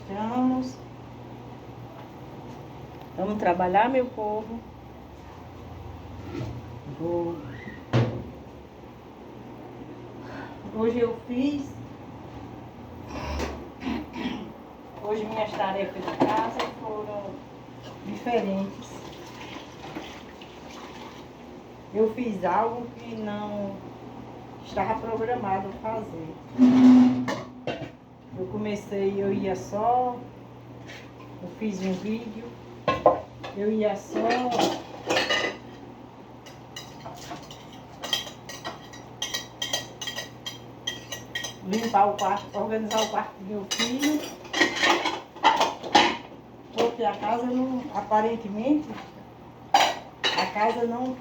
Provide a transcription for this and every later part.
estamos. Vamos trabalhar, meu povo. Hoje eu fiz. Hoje minhas tarefas de casa foram diferentes. Eu fiz algo que não estava programado fazer. Eu ia só, eu fiz um vídeo, eu ia só limpar o quarto, organizar o quarto do meu filho, porque a casa não, aparentemente, a casa não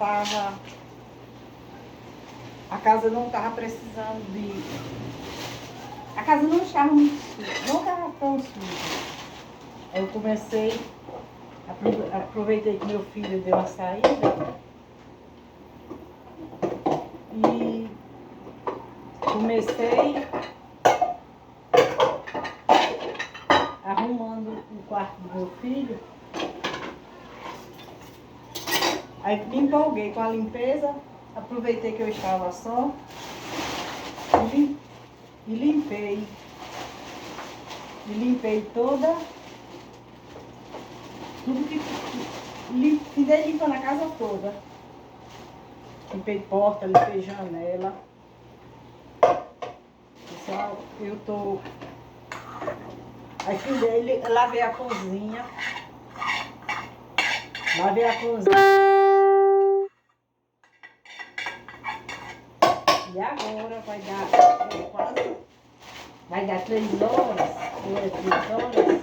estava precisando de... A casa não estava muito suja, não estava tão suja. Eu comecei, aproveitei que meu filho deu a saída e comecei arrumando o quarto do meu filho. Aí me empolguei com a limpeza, aproveitei que eu estava só e limpei. E limpei toda, tudo que fiquei limpando a casa toda. Limpei porta, limpei janela. Pessoal, eu tô... Aí fiz lavei a cozinha. Lavei a cozinha. E agora vai dar 3 horas, ou é 3 horas,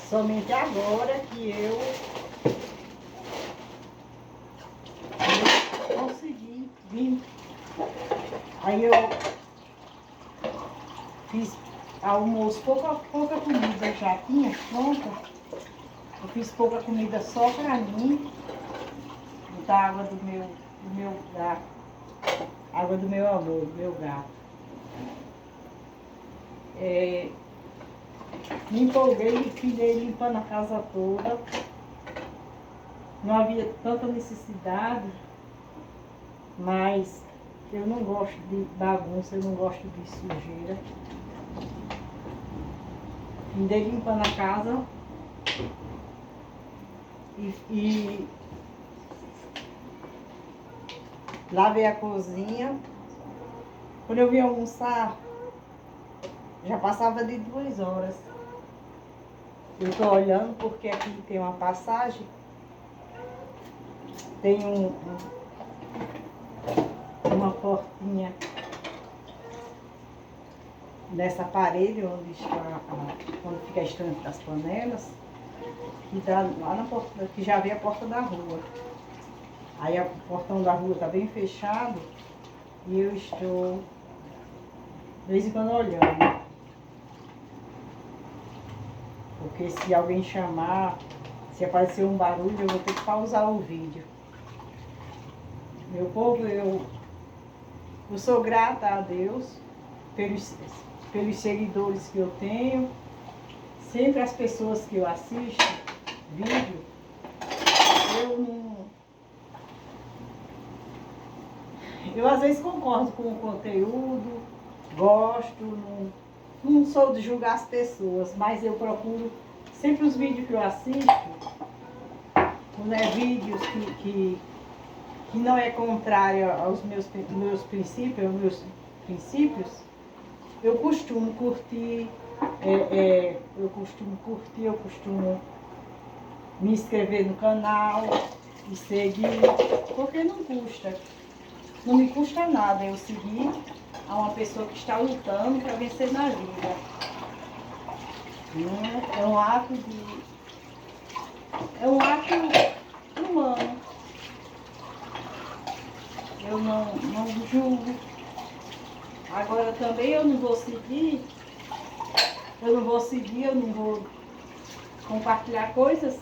somente agora que eu consegui vir. Aí eu fiz almoço, pouca comida já tinha pronta. Eu fiz pouca comida só pra mim, botar água do meu gato. Água do meu amor, do meu gato. Me empolguei e fiquei limpando a casa toda. Não havia tanta necessidade, mas eu não gosto de bagunça, eu não gosto de sujeira. Fiquei limpando a casa e lavei a cozinha. Quando eu vim almoçar, já passava de 2 horas. Eu tô olhando porque aqui tem uma passagem, tem uma portinha nessa parede onde fica a estante das panelas, que dá lá na porta, que já vê a porta da rua. Aí o portão da rua está bem fechado e eu estou de vez em quando olhando. Porque se alguém chamar, se aparecer um barulho, eu vou ter que pausar o vídeo. Meu povo, eu sou grata a Deus pelos seguidores que eu tenho. Sempre as pessoas que eu assisto vídeo, eu às vezes concordo com o conteúdo, gosto, não sou de julgar as pessoas, mas eu procuro sempre os vídeos que eu assisto, não é vídeos que não é contrário aos meus princípios, eu costumo curtir, eu costumo me inscrever no canal e seguir, porque não custa. Não me custa nada eu seguir a uma pessoa que está lutando para vencer na vida. É um ato humano. Eu não julgo. Agora também eu não vou compartilhar coisas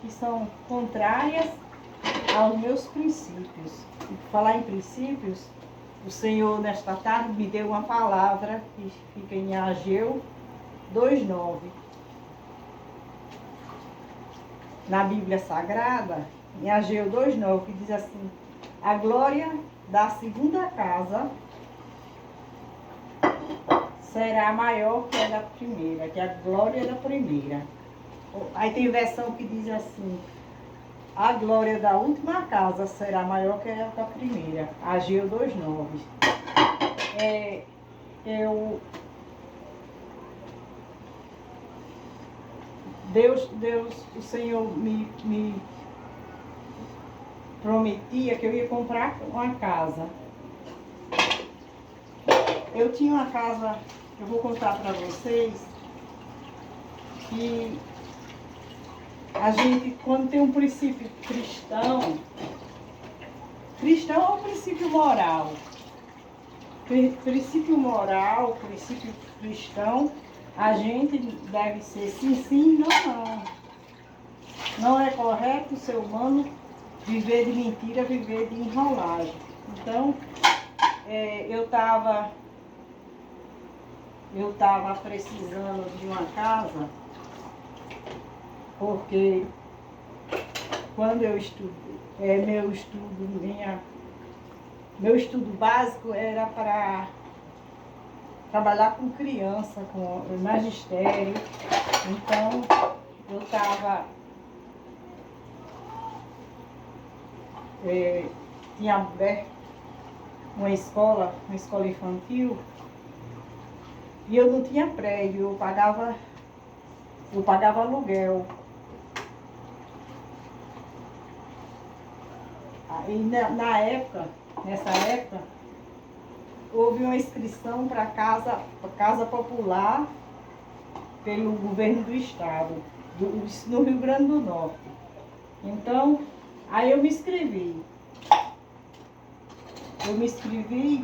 que são contrárias aos meus princípios. E por falar em princípios, o Senhor nesta tarde me deu uma palavra que fica em Ageu 2:9. Na Bíblia Sagrada, em Ageu 2:9, que diz assim: a glória da segunda casa será maior que a da primeira, que a glória da primeira. Aí tem versão que diz assim: a glória da última casa será maior que a da primeira. Ageu 2:9. Deus, o Senhor me prometia que eu ia comprar uma casa. Eu tinha uma casa, eu vou contar para vocês, que a gente, quando tem um princípio cristão é um princípio moral. Princípio moral, princípio cristão, a gente deve ser sim, sim, não. Não é correto o ser humano viver de mentira, viver de enrolagem. Então, eu estava precisando de uma casa, porque quando eu estudei, meu estudo básico era para trabalhar com criança, com magistério. Então, eu tinha aberto uma escola infantil, e eu não tinha prédio, eu pagava aluguel. Aí nessa época, houve uma inscrição para casa popular pelo governo do estado, no Rio Grande do Norte. Então, aí eu me inscrevi.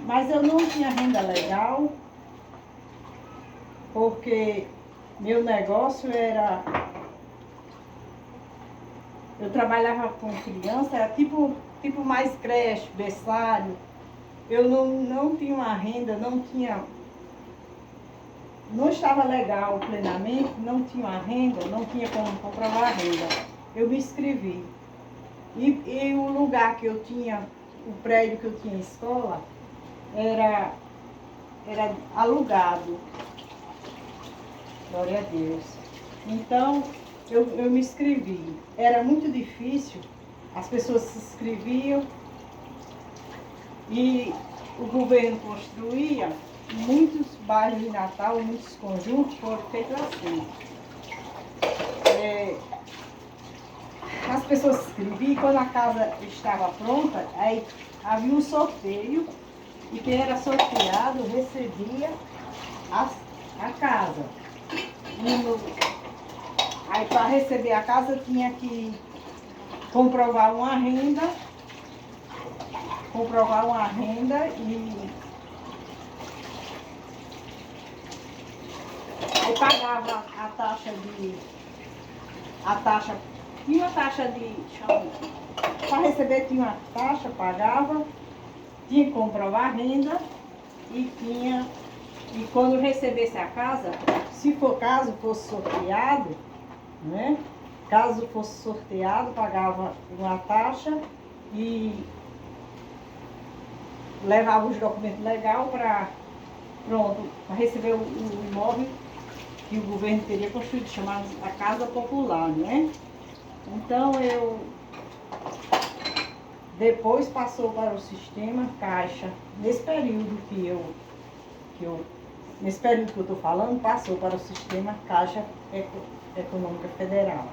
Mas eu não tinha renda legal, porque meu negócio era... Eu trabalhava com criança, era tipo mais creche, berçário. Eu não tinha uma renda, não estava legal plenamente, não tinha uma renda, não tinha como comprovar a renda. Eu me inscrevi. E o lugar que eu tinha, o prédio que eu tinha escola, era alugado. Glória a Deus. Então, eu me inscrevi. Era muito difícil, as pessoas se inscreviam e o governo construía. Muitos bairros de Natal, muitos conjuntos foram feitos assim. As pessoas se inscreviam e quando a casa estava pronta, aí havia um sorteio e quem era sorteado recebia a casa. Aí para receber a casa tinha que comprovar uma renda e aí pagava a taxa, tinha uma taxa para receber tinha uma taxa, pagava, tinha que comprovar a renda e quando recebesse a casa, caso fosse sorteado, né? Caso fosse sorteado, pagava uma taxa e levava os documentos legais para receber o imóvel que o governo teria construído, chamado a Casa Popular, né? Então depois passou para o sistema Caixa. Nesse período que eu estou falando, passou para o sistema Caixa Econômica Federal.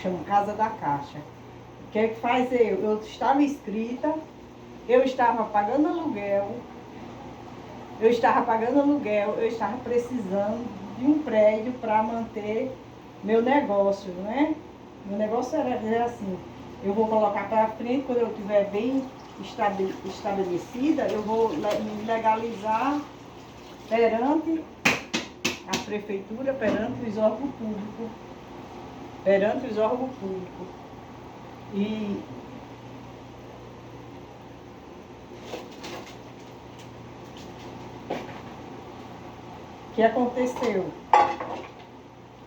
Chama Casa da Caixa. O que é que faz eu estava inscrita, eu estava pagando aluguel, eu estava precisando de um prédio para manter meu negócio, né? Meu negócio era assim, eu vou colocar para frente, quando eu estiver bem estabelecida, eu vou me legalizar perante a prefeitura, perante os órgãos públicos. E o que aconteceu?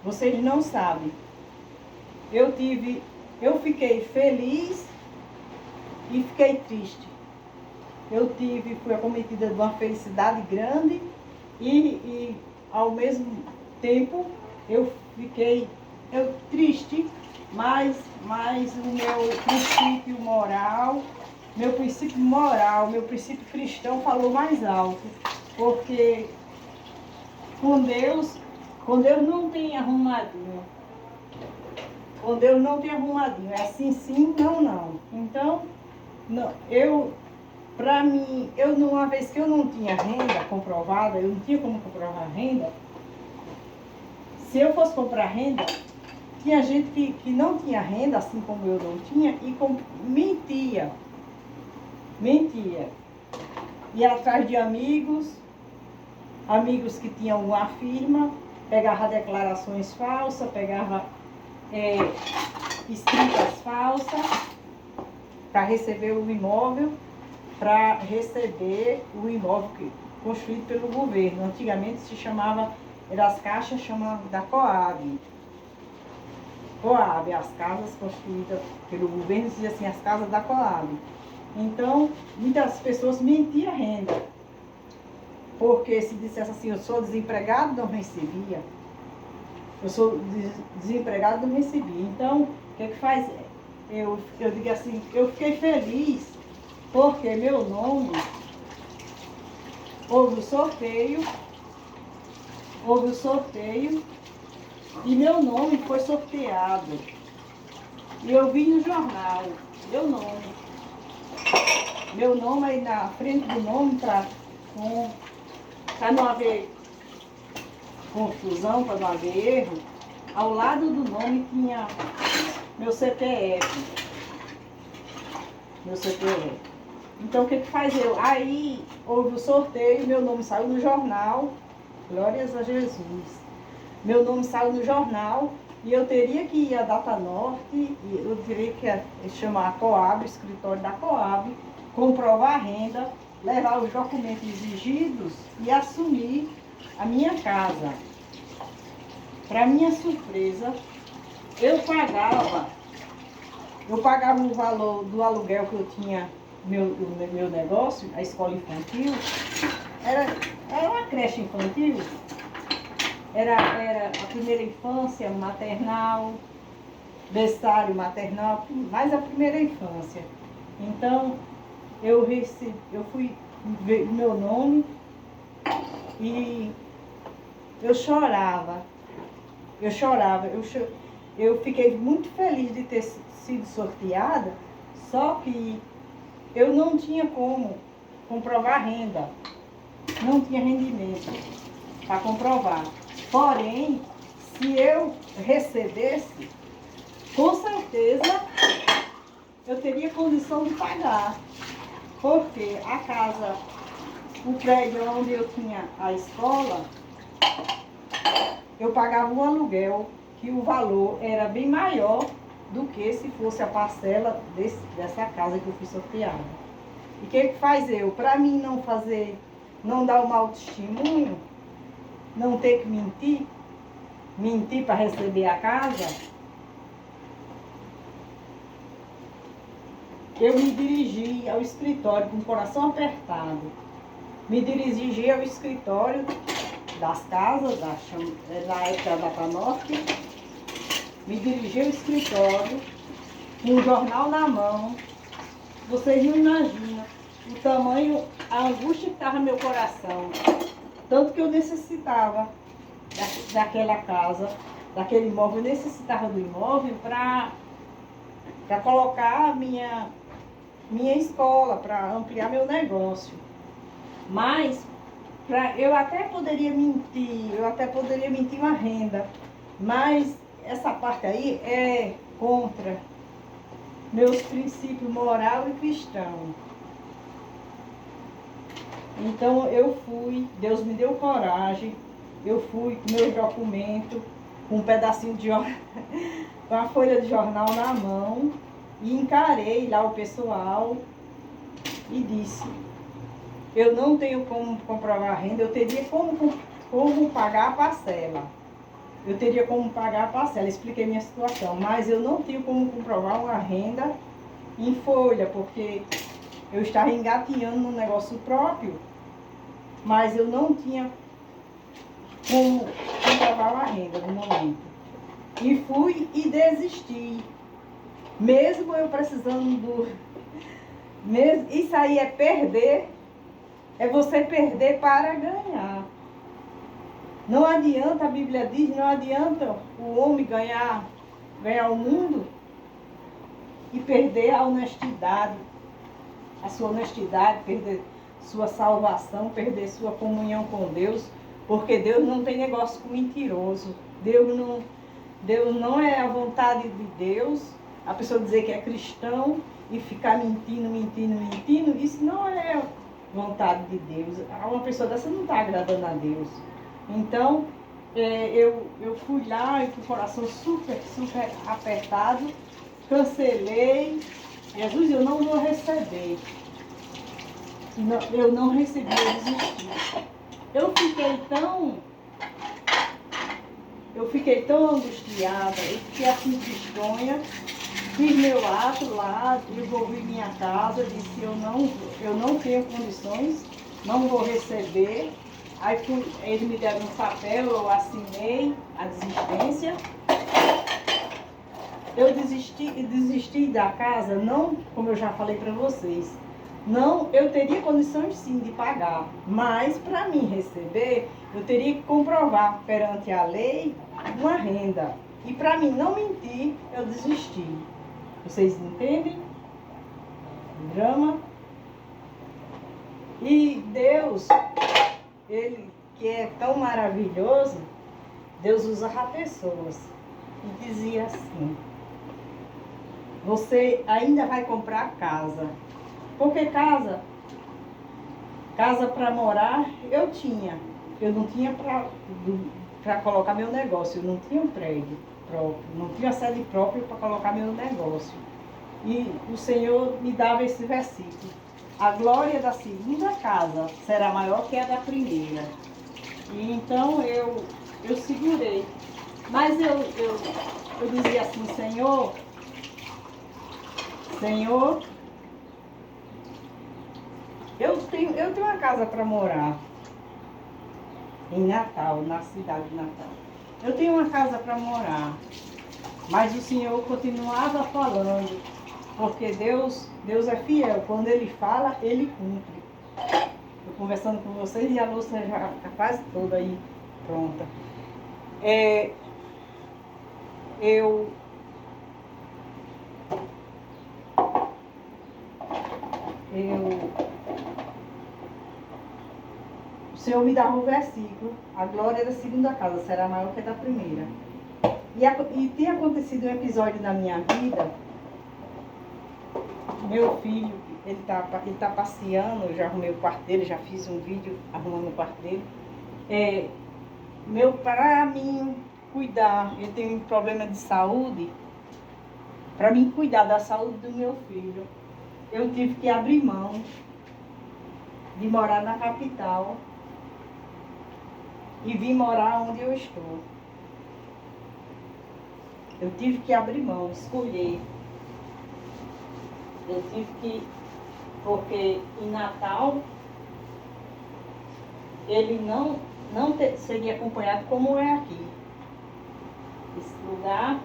Vocês não sabem. Eu fiquei feliz e fiquei triste. Fui acometida de uma felicidade grande e ao mesmo tempo eu triste, mas o meu princípio cristão falou mais alto, porque com Deus não tem arrumadinho. Com Deus não tem arrumadinho. É sim, sim, não, não. Então, não, uma vez que eu não tinha renda comprovada, eu não tinha como comprovar renda, se eu fosse comprar renda, tinha gente que não tinha renda, assim como eu não tinha, e mentia. Mentia. Ia atrás de amigos que tinham uma firma, pegava declarações falsas, pegava escritas falsas para receber o imóvel, construído pelo governo. Antigamente se chamava, as caixas chamavam da Coab. Coab, as casas construídas pelo governo, dizia assim, as casas da Coab. Então, muitas pessoas mentiam a renda. Porque se dissesse assim, eu sou desempregado, não recebia. Eu sou desempregado, não recebi. Então, o que faz? Eu digo assim, eu fiquei feliz porque meu nome, houve o sorteio e meu nome foi sorteado. E eu vi no jornal, meu nome aí na frente do nome para não haver confusão, para não haver erro, ao lado do nome tinha meu CPF. Então o que faz eu? Aí houve o sorteio, meu nome saiu no jornal, glórias a Jesus. Meu nome saiu no jornal e eu teria que ir à Data Norte, e eu teria que chamar a Coab, o escritório da Coab, comprovar a renda, levar os documentos exigidos e assumir a minha casa. Para minha surpresa, eu pagava o valor do aluguel que eu tinha, meu negócio, a escola infantil, era uma creche infantil, era a primeira infância, maternal, berçário maternal, mais a primeira infância. Então, eu fui ver meu nome e eu chorava. Eu fiquei muito feliz de ter sido sorteada, só que eu não tinha como comprovar renda. Não tinha rendimento para comprovar. Porém, se eu recebesse, com certeza eu teria condição de pagar. Porque a casa, o prédio onde eu tinha a escola, eu pagava um aluguel, que o valor era bem maior do que se fosse a parcela dessa casa que eu fui sorteada. E o que faz eu? Para mim não dar um mau testemunho, não ter que mentir para receber a casa, eu me dirigi ao escritório com o coração apertado. Me dirigi ao escritório das casas, na época da Data Norte, me dirigi ao escritório com um jornal na mão. Vocês não imaginam o tamanho, a angústia que estava no meu coração. Tanto que eu necessitava daquela casa, daquele imóvel, eu necessitava do imóvel para colocar a minha escola, para ampliar meu negócio. Mas eu até poderia mentir uma renda, mas essa parte aí é contra meus princípios moral e cristão. Então Deus me deu coragem, eu fui com meus documentos, com um pedacinho de com a folha de jornal na mão, e encarei lá o pessoal e disse: eu não tenho como comprovar a renda, eu teria como pagar a parcela. eu teria como pagar a parcela. Expliquei minha situação, mas eu não tinha como comprovar uma renda em folha, porque eu estava engatinhando no negócio próprio, mas eu não tinha como comprovar uma renda no momento. E fui e desisti. Mesmo eu precisando do... Isso aí é perder, é você perder para ganhar. Não adianta, a Bíblia diz, não adianta o homem ganhar o mundo e perder a honestidade, a sua honestidade, perder sua salvação, perder sua comunhão com Deus, porque Deus não tem negócio com mentiroso. Deus não é a vontade de Deus, a pessoa dizer que é cristão e ficar mentindo, isso não é vontade de Deus. Uma pessoa dessa não está agradando a Deus. Então, eu fui lá e com o coração super apertado, cancelei. Jesus, eu não vou receber. Não, eu não recebi, eu desisti. Eu fiquei tão angustiada, eu fiquei assim tristonha, fiz meu ato lá, devolvi minha casa, disse eu não tenho condições, não vou receber. Aí eles me deram um papel, eu assinei a desistência. Eu desisti da casa, não, como eu já falei para vocês, não, eu teria condições sim de pagar, mas para mim receber, eu teria que comprovar perante a lei uma renda. E para mim não mentir, eu desisti. Vocês entendem? O drama. E Deus, Ele que é tão maravilhoso, Deus usava pessoas. E dizia assim: você ainda vai comprar casa. Porque casa para morar eu tinha. Eu não tinha para colocar meu negócio. Eu não tinha um prédio próprio. Não tinha sede própria para colocar meu negócio. E o Senhor me dava esse versículo: a glória da segunda casa será maior que a da primeira. E então eu segurei. Mas eu dizia assim: Senhor, eu tenho uma casa para morar em Natal, na cidade de Natal. Eu tenho uma casa para morar, mas o Senhor continuava falando, porque Deus é fiel. Quando Ele fala, Ele cumpre. Estou conversando com vocês e a louça já está quase toda aí pronta. O Senhor me dava um versículo: a glória da segunda casa será maior que a da primeira. E tem acontecido um episódio na minha vida. Meu filho, ele tá passeando, eu já arrumei o quarto dele, já fiz um vídeo arrumando o quarto dele. Para mim cuidar, eu tenho um problema de saúde, para mim cuidar da saúde do meu filho, eu tive que abrir mão de morar na capital e vim morar onde eu estou. Eu tive que abrir mão, escolher. Eu tive que, porque em Natal ele não seria acompanhado como é aqui. Esse lugar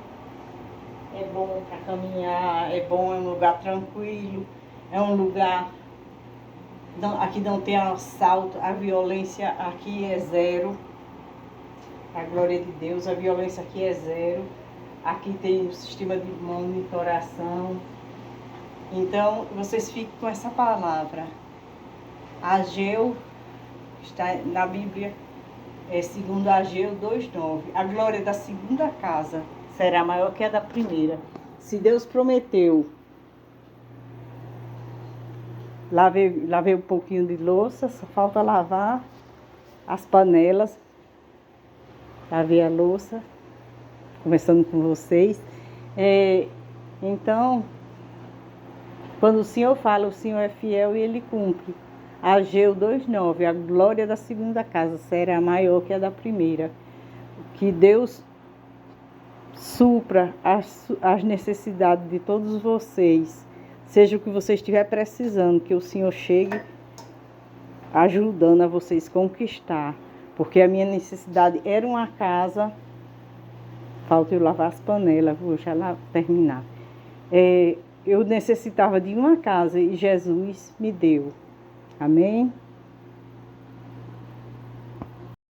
é bom para caminhar, é um lugar tranquilo, é um lugar... aqui não tem assalto, a violência aqui é zero. A glória de Deus, a violência aqui é zero. Aqui tem um sistema de monitoração. Então, vocês fiquem com essa palavra. Ageu, está na Bíblia, segundo Ageu 2:9. A glória da segunda casa será maior que a da primeira. Se Deus prometeu, lavei um pouquinho de louça, só falta lavar as panelas. Lavei a louça, conversando com vocês. Então, quando o Senhor fala, o Senhor é fiel e Ele cumpre. Ageu 2:9, a glória da segunda casa será maior que a da primeira. Que Deus supra as necessidades de todos vocês. Seja o que você estiver precisando, que o Senhor chegue ajudando a vocês conquistar. Porque a minha necessidade era uma casa. Falta eu lavar as panelas, vou já lá terminar. Eu necessitava de uma casa e Jesus me deu. Amém?